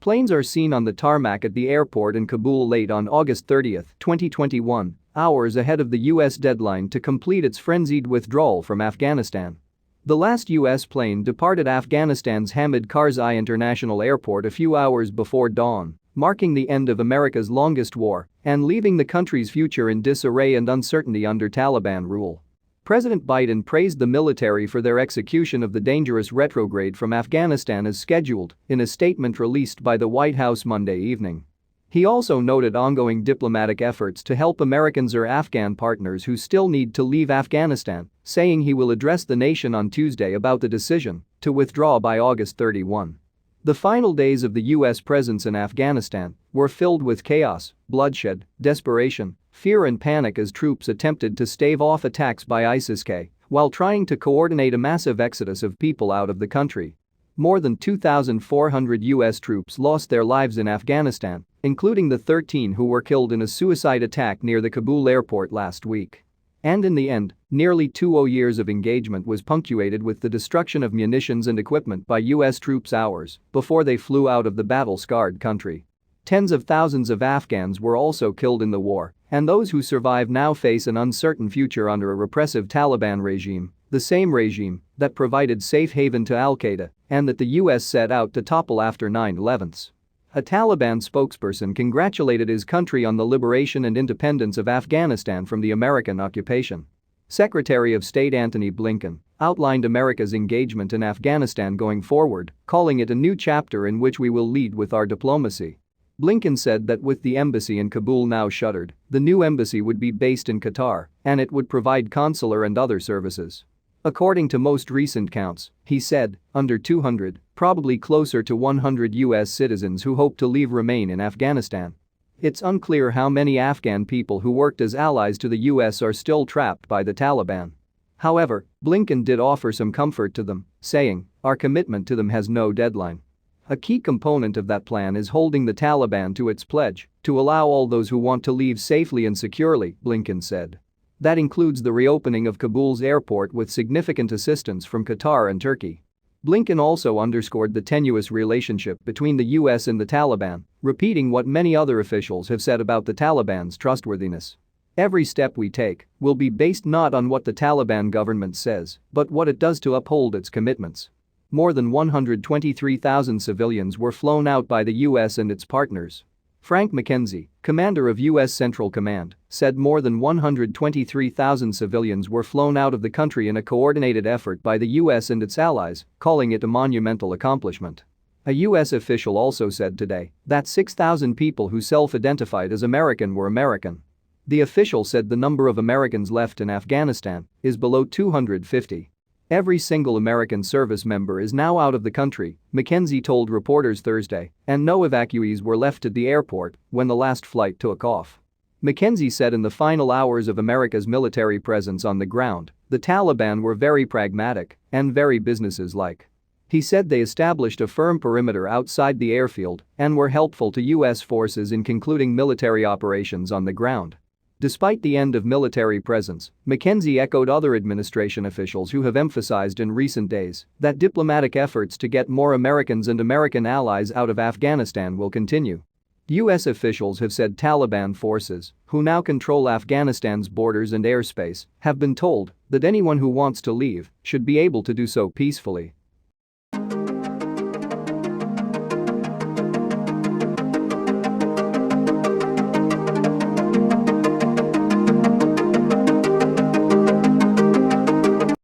Planes are seen on the tarmac at the airport in Kabul late on August 30, 2021, hours ahead of the U.S. deadline to complete its frenzied withdrawal from Afghanistan. The last U.S. plane departed Afghanistan's Hamid Karzai International Airport a few hours before dawn, marking the end of America's longest war and leaving the country's future in disarray and uncertainty under Taliban rule. President Biden praised the military for their execution of the dangerous retrograde from Afghanistan as scheduled in a statement released by the White House Monday evening. He also noted ongoing diplomatic efforts to help Americans or Afghan partners who still need to leave Afghanistan, saying he will address the nation on Tuesday about the decision to withdraw by August 31. The final days of the U.S. presence in Afghanistan were filled with chaos, bloodshed, desperation, fear and panic as troops attempted to stave off attacks by ISIS-K while trying to coordinate a massive exodus of people out of the country. More than 2,400 U.S. troops lost their lives in Afghanistan, including the 13 who were killed in a suicide attack near the Kabul airport last week. And in the end, nearly 2 years of engagement was punctuated with the destruction of munitions and equipment by U.S. troops hours before they flew out of the battle-scarred country. Tens of thousands of Afghans were also killed in the war, and those who survive now face an uncertain future under a repressive Taliban regime, the same regime that provided safe haven to al-Qaeda and that the U.S. set out to topple after 9/11. A Taliban spokesperson congratulated his country on the liberation and independence of Afghanistan from the American occupation. Secretary of State Antony Blinken outlined America's engagement in Afghanistan going forward, calling it a new chapter in which we will lead with our diplomacy. Blinken said that with the embassy in Kabul now shuttered, the new embassy would be based in Qatar and it would provide consular and other services. According to most recent counts, he said, under 200, probably closer to 100 U.S. citizens who hope to leave remain in Afghanistan. It's unclear how many Afghan people who worked as allies to the U.S. are still trapped by the Taliban. However, Blinken did offer some comfort to them, saying, "Our commitment to them has no deadline." A key component of that plan is holding the Taliban to its pledge to allow all those who want to leave safely and securely, Blinken said. That includes the reopening of Kabul's airport with significant assistance from Qatar and Turkey. Blinken also underscored the tenuous relationship between the U.S. and the Taliban, repeating what many other officials have said about the Taliban's trustworthiness. Every step we take will be based not on what the Taliban government says, but what it does to uphold its commitments. More than 123,000 civilians were flown out by the U.S. and its partners. Frank McKenzie, commander of U.S. Central Command, said more than 123,000 civilians were flown out of the country in a coordinated effort by the U.S. and its allies, calling it a monumental accomplishment. A U.S. official also said today that 6,000 people who self-identified as American were American. The official said the number of Americans left in Afghanistan is below 250. Every single American service member is now out of the country, McKenzie told reporters Thursday, and no evacuees were left at the airport when the last flight took off. McKenzie said in the final hours of America's military presence on the ground, the Taliban were very pragmatic and very businesslike. He said they established a firm perimeter outside the airfield and were helpful to U.S. forces in concluding military operations on the ground. Despite the end of military presence, McKenzie echoed other administration officials who have emphasized in recent days that diplomatic efforts to get more Americans and American allies out of Afghanistan will continue. U.S. officials have said Taliban forces, who now control Afghanistan's borders and airspace, have been told that anyone who wants to leave should be able to do so peacefully.